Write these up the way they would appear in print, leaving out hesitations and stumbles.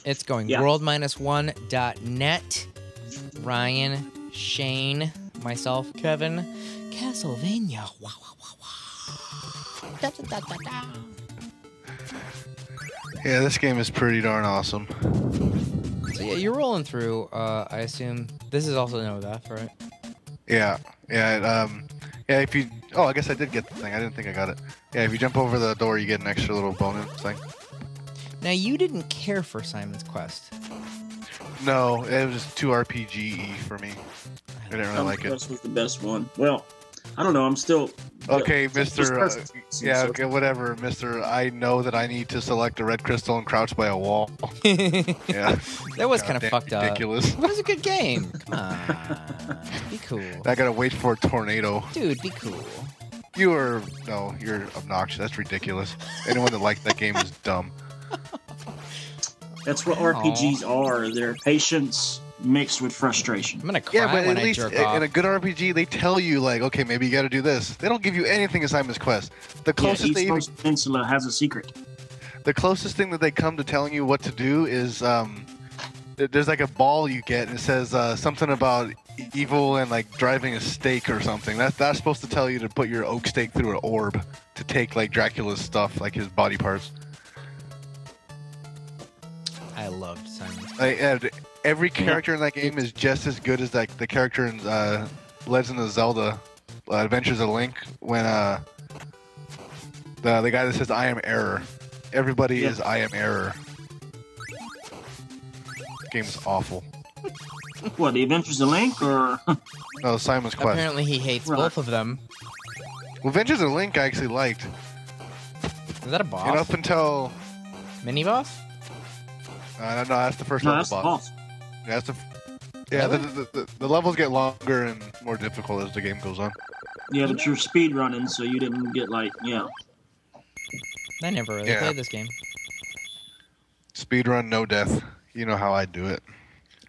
It's going Yeah. world-1.net. Ryan, Shane, myself, Kevin, Castlevania. Wow, wow, wow, wow. Da, da, da, da, da. Yeah, this game is pretty darn awesome. So yeah, you're rolling through. I assume this is also no death, right? Yeah, yeah, yeah. If you, oh, I guess I did get the thing. I didn't think I got it. Yeah, if you jump over the door, you get an extra little bonus thing. Now you didn't care for Simon's Quest. No, it was just too RPG-y for me. I didn't really like it. This was the best one. Well, I don't know. I'm still. Okay, Mr. Yeah, so- okay, whatever, Mr. I know that I need to select a red crystal and crouch by a wall. Yeah. That was kind of Goddamn fucked ridiculous. up. It was a good game. Come on. Be cool. I gotta wait for a tornado. Dude, be cool. You're obnoxious. That's ridiculous. Anyone that liked that game is dumb. That's what RPGs are. They're patience mixed with frustration. I'm gonna cry Yeah, but when at I least jerk in off. a good RPG, they tell you, like, okay, maybe you gotta do this. They don't give you anything in Simon's Quest. The closest East Coast Peninsula has a secret. the closest thing that they come to telling you what to do is there's like a ball you get and it says something about evil and like driving a stake or something. That's supposed to tell you to put your oak stake through an orb to take like Dracula's stuff, like his body parts. I loved Simon's Quest. And every character in that game is just as good as like the character in Legend of Zelda Adventures of Link when the guy that says I am error. Everybody is I am error. The game is awful. What, the Adventures of Link or? No, Simon's Quest. Apparently he hates both of them. Well, Adventures of Link I actually liked. Is that a boss? And up until Mini boss? no, that's the first No, level that's the boss. boss. Yeah, that's the levels get longer and more difficult as the game goes on. Yeah, but you're speed running, so you didn't get like, yeah. I never really Yeah. played this game. Speedrun, no death. You know how I do it.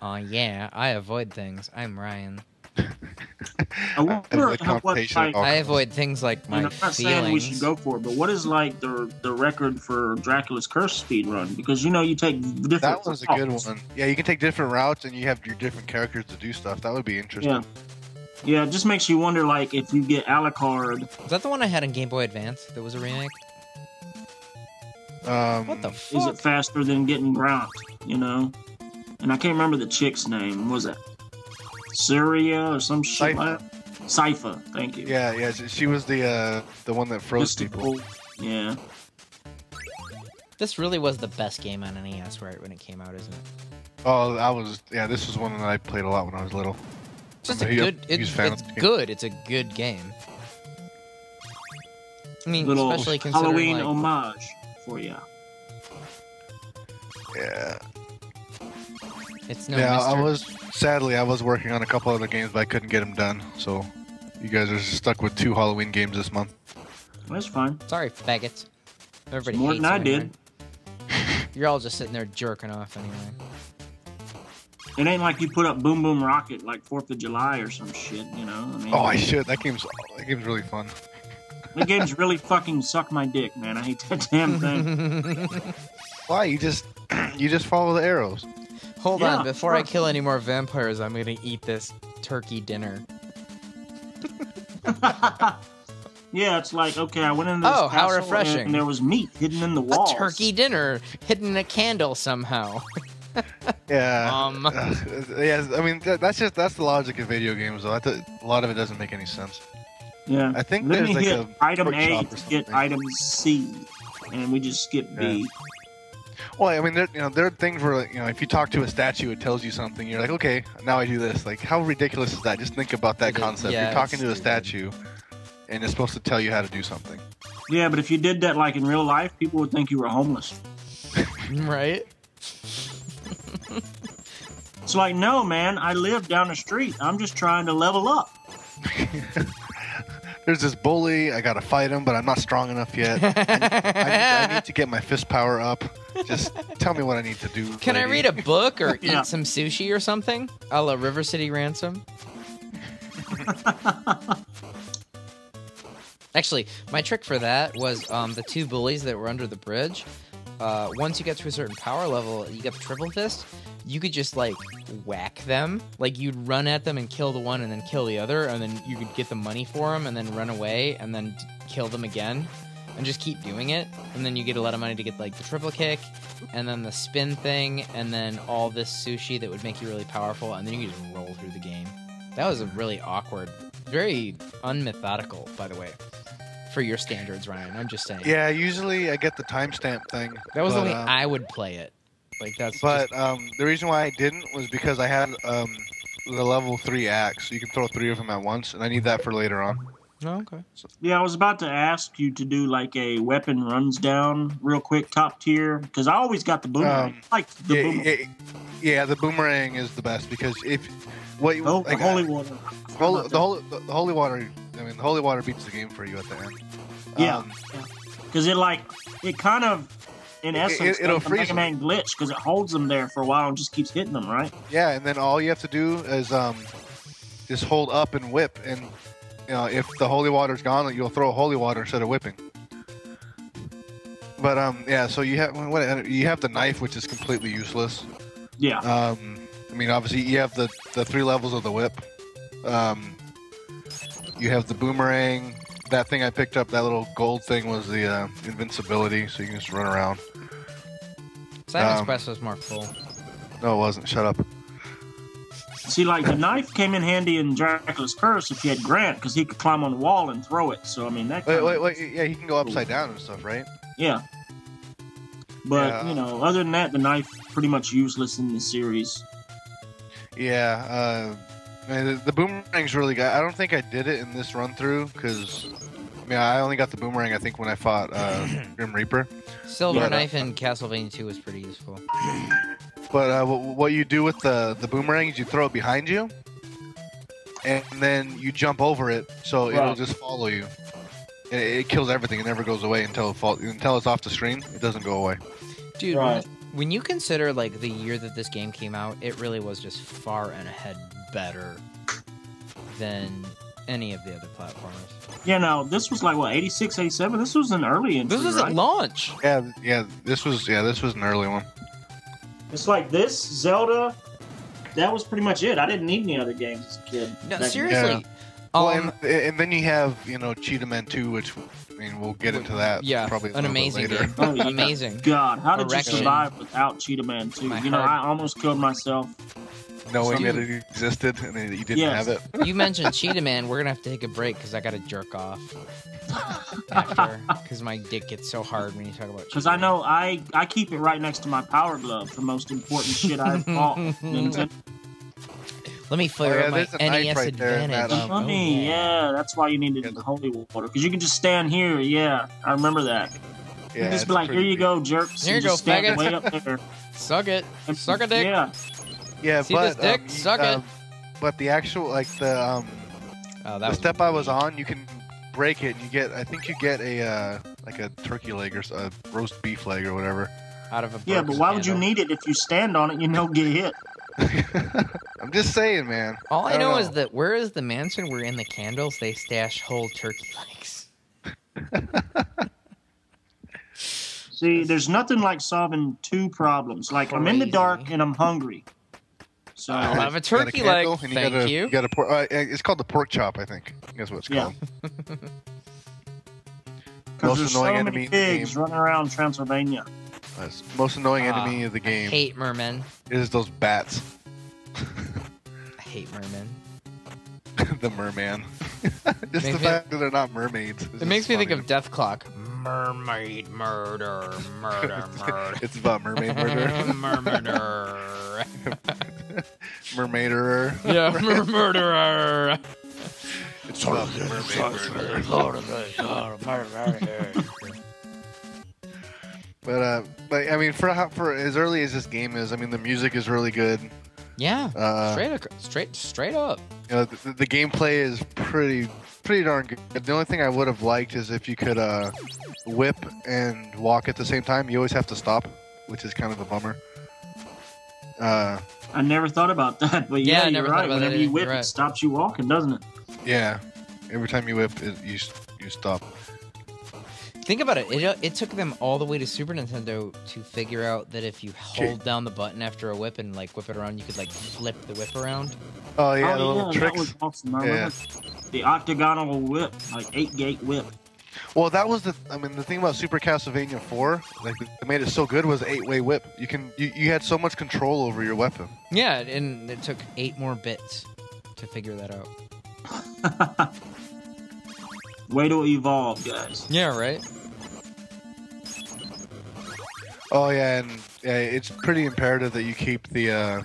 Oh yeah, I avoid things. I'm Ryan. I wonder avoid how, what, confrontation at like, all I costs. avoid things like and my I'm not saying we should feelings. go for it, but what is like the record for Dracula's Curse speed run? Because you know you take different. That one's a good routes. one. Yeah, you can take different routes and you have your different characters to do stuff. That would be interesting. Yeah, yeah. It just makes you wonder, like, if you get Alucard. Is that the one I had in Game Boy Advance that was a remake? What the Is fuck? it faster than getting Ground? You know, and I can't remember the chick's name. Was it Syria or some shit like that? Sypha, thank you. Yeah, yeah. She was the one that froze people. Mystical. Yeah. This really was the best game on NES right when it came out, isn't it? Oh, this was one that I played a lot when I was little. It's just a I'm a good. huge It's fan of the game. good. It's a good game. I mean, Little especially considering Halloween like, homage for you. Yeah. it's no. Yeah, Mr. I was working on a couple other games, but I couldn't get them done. So, you guys are stuck with 2 Halloween games this month. That's fine. Sorry, faggots. Everybody More hates than I you, did. right? You're all just sitting there jerking off anyway. It ain't like you put up Boom Boom Rocket like 4th of July or some shit, you know? I mean, Oh, I should. That game's really fun. the game's really fucking suck my dick, man. I hate that damn thing. Why? You just follow the arrows. Hold Yeah, on, before I sure. kill any more vampires, I'm gonna eat this turkey dinner. Yeah, it's like, okay, I went into this Oh, how castle refreshing. and there was meat hidden in the walls. A turkey dinner hidden in a candle somehow. Yeah. Yeah. I mean, that's the logic of video games, though. A lot of it doesn't make any sense. Yeah. I think Then there's we like hit a item quick A shop or to get something. item C, and we just skip B. Well, I mean, there are things where if you talk to a statue, it tells you something. You're like, okay, now I do this. Like, how ridiculous is that? Just think about that concept. Yeah, You're talking it's to a stupid. statue, and it's supposed to tell you how to do something. Yeah, but if you did that like in real life, people would think you were homeless. Right? It's like, no, man, I live down the street. I'm just trying to level up. There's this bully. I gotta fight him, but I'm not strong enough yet. I need to get my fist power up. Just tell me what I need to do. Can I lady. read a book or Yeah. eat some sushi or something? A la River City Ransom? Actually, my trick for that was the 2 bullies that were under the bridge. once you get to a certain power level, you get the triple fist. You could just like whack them, like you'd run at them and kill the one, and then kill the other, and then you could get the money for them, and then run away, and then kill them again, and just keep doing it. And then you get a lot of money to get like the triple kick, and then the spin thing, and then all this sushi that would make you really powerful, and then you could just roll through the game. That was a really awkward, very unmethodical, by the way, for your standards, Ryan. I'm just saying. Yeah, usually I get the timestamp thing. That was the way I would play it. Like that's. But the reason why I didn't was because I had the level 3 axe. So you can throw 3 of them at once, and I need that for later on. Oh, okay. Yeah, I was about to ask you to do like a weapon runs down real quick, top tier, because I always got the boomerang. Yeah, the boomerang is the best because if the holy water. The holy water. I mean, the holy water beats the game for you at the end. Yeah, because it kind of. In essence, it'll like the freeze Mega Man glitch because it holds them there for a while and just keeps hitting them, right? Yeah, and then all you have to do is just hold up and whip, and if the holy water's gone, you'll throw holy water instead of whipping. But yeah, so you have the knife, which is completely useless. Yeah. I mean, obviously you have the 3 levels of the whip. You have the boomerang. That thing I picked up, that little gold thing, was the invincibility, so you can just run around. Simon's Quest was more cool. No, it wasn't. Shut up. See, like, the knife came in handy in Dracula's Curse if you had Grant, because he could climb on the wall and throw it. So, I mean, that Wait, yeah, he can go upside down and stuff, right? Yeah. But, Yeah. Other than that, the knife pretty much useless in the series. Yeah, the boomerang's really good. I don't think I did it in this run-through, because I only got the boomerang, I think, when I fought Grim Reaper. Silver Knife in Castlevania 2 was pretty useful. But what you do with the boomerang is you throw it behind you, and then you jump over it, so it'll just follow you. And it kills everything. It never goes away until it's off the screen. It doesn't go away. Dude, when you consider like the year that this game came out, it really was just far and ahead better than any of the other platformers. Yeah, no, this was like, what, 86, 87? This was an early entry, This was at launch. Yeah, this was an early one. It's like this, Zelda, that was pretty much it. I didn't need any other games as a kid. No, seriously. Well, and then you have, Cheetah Man 2, which, we'll get into that. Yeah, probably an amazing later. game. Oh, yeah. Amazing. God, how did Erection. you survive without Cheetah Man 2? I almost killed myself. Knowing that it existed and that you didn't have it. You mentioned Cheetah Man. We're going to have to take a break because I got to jerk off after. Because my dick gets so hard when you talk about Cheetah Because I know I keep it right next to my Power Glove, the most important shit I've fought. Let me flare up my there's a knife NES right there in Advantage. that, yeah, that's why you needed the holy water. Because you can just stand here. Yeah, I remember that. Yeah, you just be like, here you go, jerks. Here you go, just stand faggot. way up there. Suck it. Suck a dick. Yeah. Yeah, See but this dick? Suck it. But the actual the step I was on, you can break it. And you get, I think you get a turkey leg or a roast beef leg or whatever. Out of a Yeah, but why would you need it if you stand on it? Get hit. I'm just saying, man. All I know is that where is the mansion where in the candles they stash whole turkey legs? See, there's nothing like solving 2 problems. Like, I'm in the dark and I'm hungry. So I'll have a turkey leg. Thank you. You got a it's called the pork chop, I think. That's what it's called. Because there's so many pigs running around Transylvania. Most annoying enemy of the game. I hate mermen. Is those bats. I hate mermen. The merman. Just the fact that they're not mermaids. It makes me think of Death Clock. Mermaid murder, murder. It's about mermaid murder. Murder. Mermaiderer. Yeah, murderer. It's about mermaid murder. But for as early as this game is, the music is really good. Yeah, straight up. The gameplay is pretty darn good. The only thing I would have liked is if you could whip and walk at the same time. You always have to stop, which is kind of a bummer. I never thought about that, but yeah, you're right. Whenever you whip, it stops you walking, doesn't it? Yeah, every time you whip, you stop. Think about it. It took them all the way to Super Nintendo to figure out that if you hold down the button after a whip and like whip it around, you could like flip the whip around. Oh yeah, the little tricks. That was awesome. I remember the octagonal whip, like 8-gate whip. Well, that was the thing about Super Castlevania 4, like they made it so good was the 8-way whip. You had so much control over your weapon. Yeah, and it took 8 more bits to figure that out. Way to evolve, guys. Yeah, right. Oh yeah, and it's pretty imperative that you keep the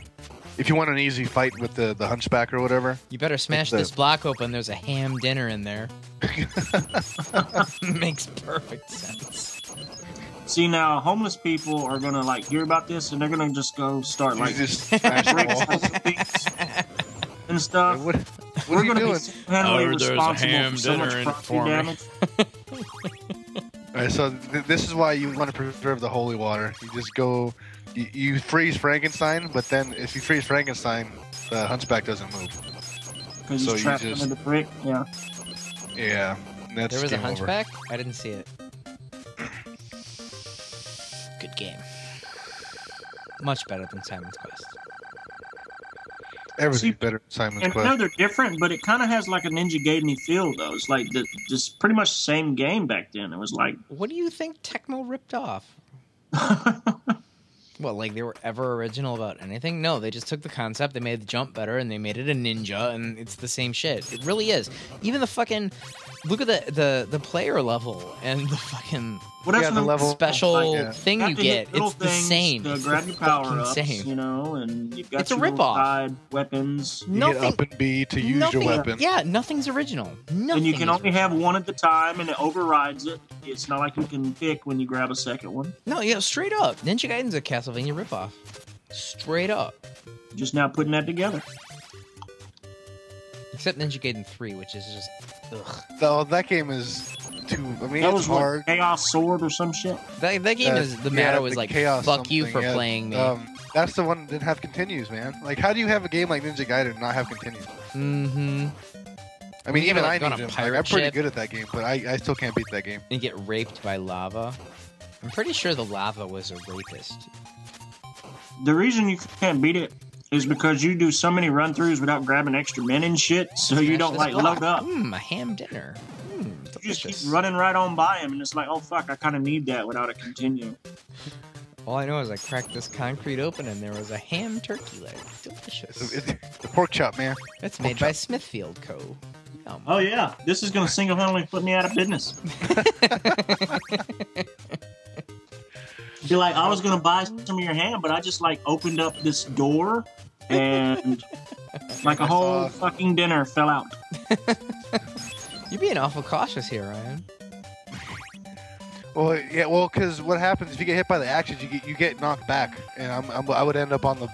if you want an easy fight with the hunchback or whatever. You better smash this block open. There's a ham dinner in there. Makes perfect sense. See, now homeless people are gonna like hear about this and they're gonna just go start like just smash the walls and stuff. What We're are you gonna doing? be single-handedly responsible for so much property damage. All right, so this is why you want to preserve the holy water. You just go, you freeze Frankenstein, but then if you freeze Frankenstein, the hunchback doesn't move. Because he's trapped under the brick. Yeah. Yeah. That's there was a game over. hunchback? I didn't see it. Good game. Much better than Simon's Quest. Everything's better than Simon's and Quest. I know they're different, but it kind of has like a Ninja Gaiden feel, though. It's like just pretty much the same game back then. It was like... What do you think Tecmo ripped off? What, like they were ever original about anything? No, they just took the concept, they made the jump better, and they made it a ninja, and it's the same shit. It really is. Even the fucking... Look at the player level and the fucking the level special thing you get. It's the same. To grab your power-ups, you know, and you've got it's a rip-off. Weapons. You get up and B to use your weapon. Yeah, nothing's original. Nothing and you can only original. have one at the time, and it overrides it. It's not like you can pick when you grab a second one. No, yeah, straight up. Ninja Gaiden's a Castlevania ripoff. Straight up. Just now putting that together. Except Ninja Gaiden 3, which is just... Ugh. No, that game is too... I mean, that it's was hard. What, Chaos Sword or some shit? That game is... The matter was like, Chaos fuck you for playing me. That's the one that didn't have continues, man. Like, how do you have a game like Ninja Gaiden and not have continues? Mm-hmm. I mean, even I need them. them. Like, I'm pretty good at that game, but I still can't beat that game. And get raped by lava. I'm pretty sure the lava was a rapist. The reason you can't beat it is because you do so many run-throughs without grabbing extra men and shit, so you don't, like, load up. A ham dinner. You just keep running right on by him, and it's like, oh, fuck, I kind of need that without a continue. All I know is I cracked this concrete open, and there was a ham turkey leg. Delicious. It's the pork chop, man. It's made by Smithfield Co. Yum. Oh, yeah. This is going to single-handedly put me out of business. Be like, I was going to buy some of your ham, but I just, like, opened up this door, and like a whole fucking dinner fell out. You're being awful cautious here, Ryan. Well, yeah, because what happens if you get hit by the axes, you get knocked back, and I would end up on the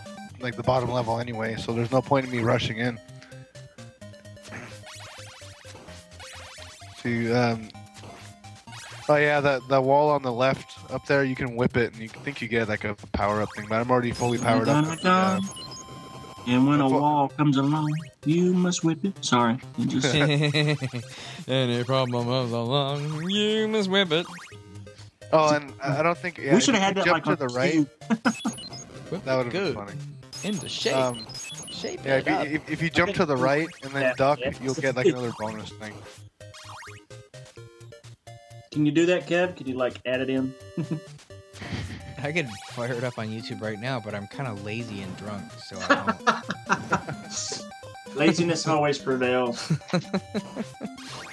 bottom level anyway. So there's no point in me rushing in. So oh yeah, the wall on the left up there, you can whip it, and you think you get like a power up thing, but I'm already fully powered up. And when a wall comes along, you must whip it. Sorry. Any problem comes along, you must whip it. Oh, and I don't think... Yeah, we should have had that like to the right. That would have been good. funny. Into shape. Shape yeah, it up. if you jump to the right and then duck, you'll get like another bonus thing. Can you do that, Kev? Could you like add it in? I could fire it up on YouTube right now, but I'm kind of lazy and drunk, so I don't. Laziness always prevails.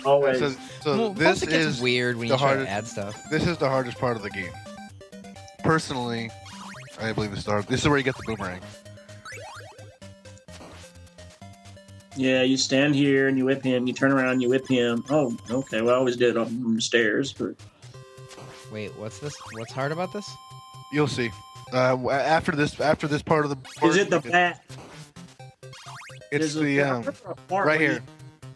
Always. So this is weird when you try to add stuff. This is the hardest part of the game. Personally, I believe this is where you get the boomerang. Yeah, you stand here and you whip him. You turn around, you whip him. Oh, okay. Well, I always did it on the stairs. But... Wait, what's this? What's hard about this? You'll see. After this part of the. Is it the bat? It's the right here.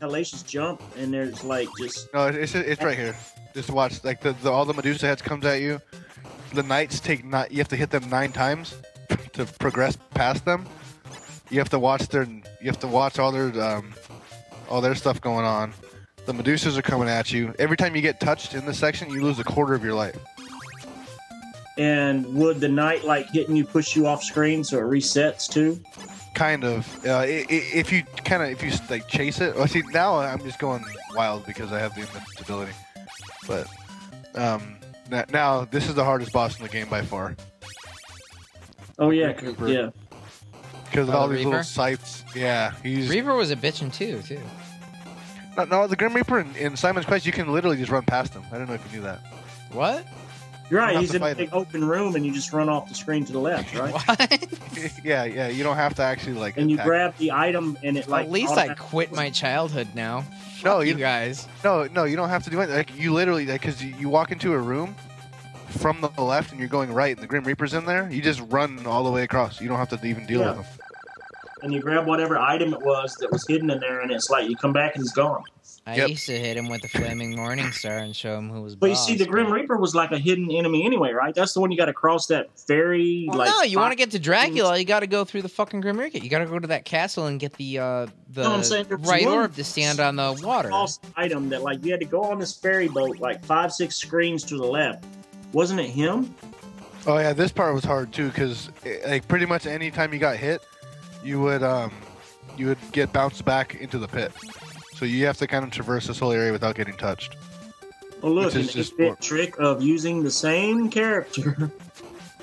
Hellacious jump, and there's like just. No, it's right here. Just watch, like all the Medusa heads comes at you. The knights you have to hit them 9 times to progress past them. You have to watch all their stuff going on. The Medusas are coming at you. Every time you get touched in this section, you lose a quarter of your life. And would the knight like hitting you push you off screen so it resets too? Kind of. If you like chase it. Well, see, now I'm just going wild because I have the invincibility. But now this is the hardest boss in the game by far. Oh yeah, yeah. Because of all these Reaper? little sights. Yeah, Reaper was a bitchin' too. No, the Grim Reaper in Simon's Quest, you can literally just run past him. I don't know if you knew that. What? You're right. You don't He's have in to a big fight open room, and you just run off the screen to the left, right? What? Yeah. You don't have to actually like. And you attack. grab the item, and it like. At least I quit my childhood now. No, Fuck you guys. No, you don't have to do anything. Like you literally, because you walk into a room from the left, and you're going right, and the Grim Reaper's in there. You just run all the way across. You don't have to even deal with them. And you grab whatever item it was that was hidden in there, and it's like you come back and he's gone. I used to hit him with the flaming morning star and show him who was But boss. you see, the Grim Reaper was like a hidden enemy anyway, right? That's the one you got to cross that ferry. Well, no, you want to get to Dracula, you got to go through the fucking Grim Reaper. You got to go to that castle and get the I'm saying there was right one orb to stand on the water. False item that like you had to go on this ferry boat like 5-6 screens to the left. Wasn't it him? Oh yeah, this part was hard too because like pretty much any time you got hit, you would get bounced back into the pit. So you have to kind of traverse this whole area without getting touched. Oh look, Which an is just 8-bit trick of using the same character.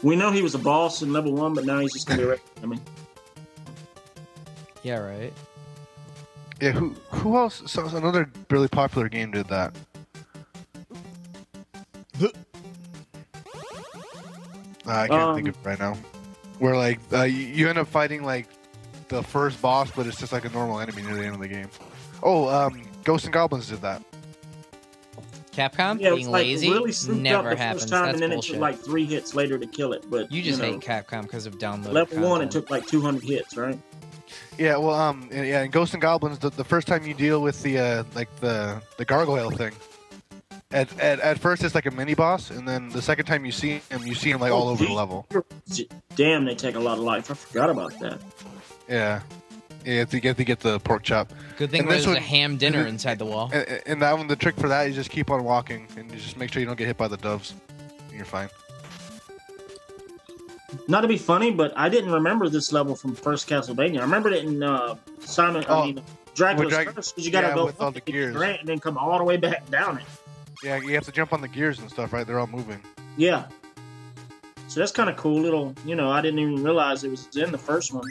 We know he was a boss in level 1, but now he's just gonna be a regular enemy. Yeah, right. Yeah, who else? So another really popular game did that. I can't think of it right now. Where like you end up fighting like the first boss, but it's just like a normal enemy near the end of the game. Oh, Ghosts and Goblins did that. Capcom Yeah, it was being like lazy really souped never up the happens. first time, That's and then bullshit. it took like 3 hits later to kill it. But You just know, hate Capcom because of download. level 1, it took like 200 hits, right? Yeah, well, yeah, in Ghosts and Goblins, the first time you deal with the like the gargoyle thing, at first it's like a mini boss, and then the second time you see him like all over the level. Damn, they take a lot of life. I forgot about that. Yeah, you have to get the pork chop. Good thing And there's this a one- ham dinner inside the wall. And that one, the trick for that is just keep on walking and you just make sure you don't get hit by the doves. And you're fine. Not to be funny, but I didn't remember this level from first Castlevania. I remembered it in Dracula's Curse, because you gotta go with all up the the gears. grant and then come all the way back down it. Yeah, you have to jump on the gears and stuff, right? They're all moving. Yeah. So that's kind of cool. Little, I didn't even realize it was in the first one.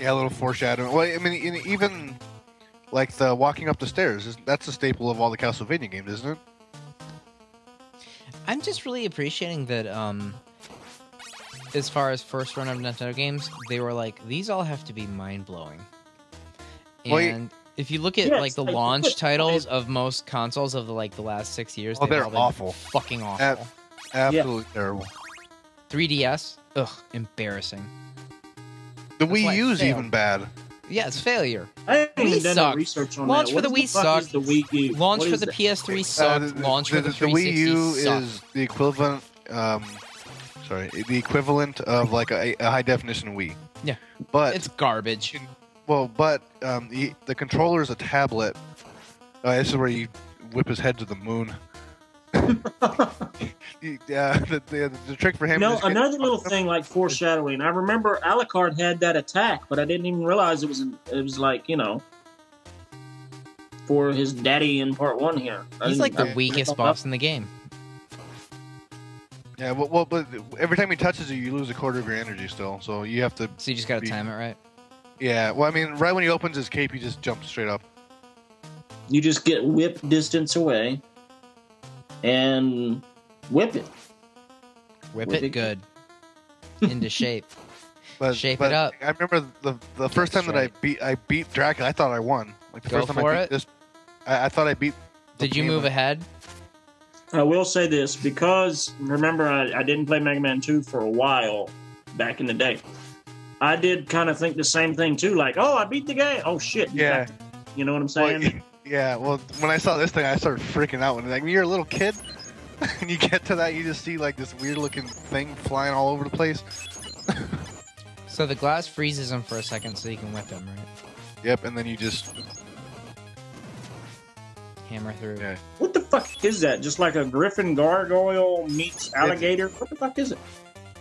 Yeah, a little foreshadowing. Well, I mean, even like the walking up the stairs, that's a staple of all the Castlevania games, isn't it? I'm just really appreciating that, as far as first run of Nintendo games, they were like, these all have to be mind-blowing. And if you look at like the launch titles of most consoles of the last 6 years, they're all been awful. Fucking awful. Absolutely terrible. 3DS, ugh, embarrassing. The That's why Wii it U's failed. even bad. Yeah, it's failure. I haven't Wii even done sucked. no research on Launch that. for the What Wii the fuck is sucked. the Wii U? Launch What for is the that? PS3 sucked. Launch for the The Wii 360 U sucked. is the equivalent of like a high definition Wii. Yeah, but it's garbage. The controller is a tablet. This is where you whip his head to the moon. The trick for him. is Another little thing like foreshadowing. I remember Alucard had that attack, but I didn't even realize it was like for his daddy in part 1 here. He's like the weakest boss in the game. Yeah, but every time he touches you lose a quarter of your energy still. So you have to. So you just gotta time it right. Yeah, well, I mean, right when he opens his cape, he just jumps straight up. You just get whip distance away and whip it. Whip it good. Into shape. But, Shape but it up. I remember the first time that I beat Dracula, I thought I won. Like the Go first time for I beat it. this, I thought I beat. Did you move ahead? I will say this, because remember I didn't play Mega Man 2 for a while back in the day. I did kind of think the same thing too, like, oh, I beat the game. Oh shit. Yeah. You know what I'm saying? Well, yeah. Well, when I saw this thing, I started freaking out. When like when you're a little kid, and you get to that, you just see like this weird looking thing flying all over the place. So the glass freezes him for a second so you can whip him, right? Yep, and then you just hammer through. Yeah. What the fuck is that? Just like a griffin gargoyle meets alligator? What the fuck is it?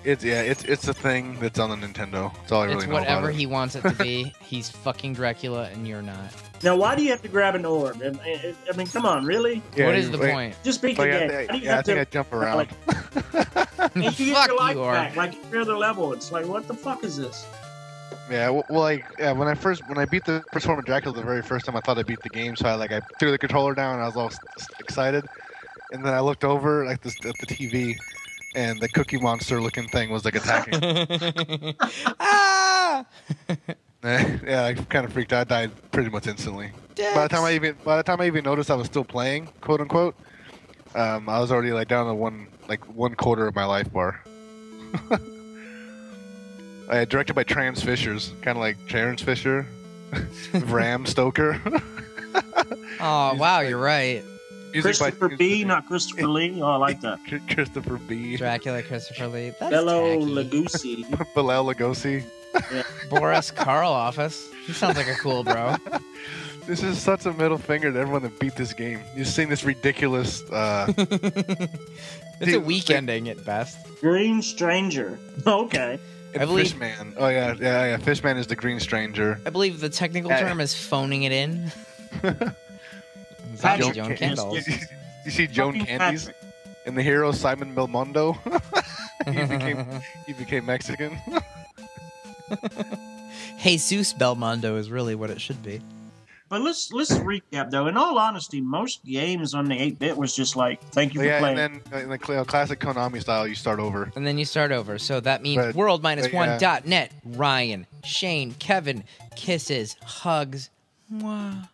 It's a thing that's on the Nintendo. That's all I really It's know about whatever it. he wants it to be. He's fucking Dracula, and you're not. Now, why do you have to grab an orb? I mean, come on, really? Yeah, what is the point? Just beat the Oh, yeah, game. I Why do think, you yeah, I have think I to, jump around. and you get Fuck your life you, Orb. back, like every other level. It's like, what the fuck is this? Yeah, well, like when I beat the first form of Dracula the very first time, I thought I beat the game, so I threw the controller down and I was all excited, and then I looked over at the TV, and the Cookie Monster looking thing was like attacking. Ah! Yeah, I kind of freaked out. I died pretty much instantly. By the time I even noticed I was still playing, quote unquote, I was already like down to one quarter of my life bar. Directed by Trans Fishers, kind of like Terrence Fisher, Bram Stoker. Oh wow, you're right. Christopher B, not Christopher Lee. Oh, I like that. Christopher B. Dracula, Christopher Lee. That's Bello tacky. Lugosi. Bilal Lugosi. Boris Karloffus. He sounds like a cool bro. This is such a middle finger to everyone that beat this game. You've seen this ridiculous. It's a weak ending at best. Green Stranger. Okay. I believe- Fishman. Oh yeah. Fishman is the Green Stranger. I believe the technical term is phoning it in. Patrick Joan Candles. You see Joan Fucking Candies Patrick. and the hero Simon Belmondo. he became Mexican. Jesus Belmondo is really what it should be. But let's recap though. In all honesty, most games on the 8-bit was just like, thank you for playing. and then in the classic Konami style, you start over. And then you start over. So that means But- world-1.net. Ryan, Shane, Kevin, kisses, hugs. Mwah.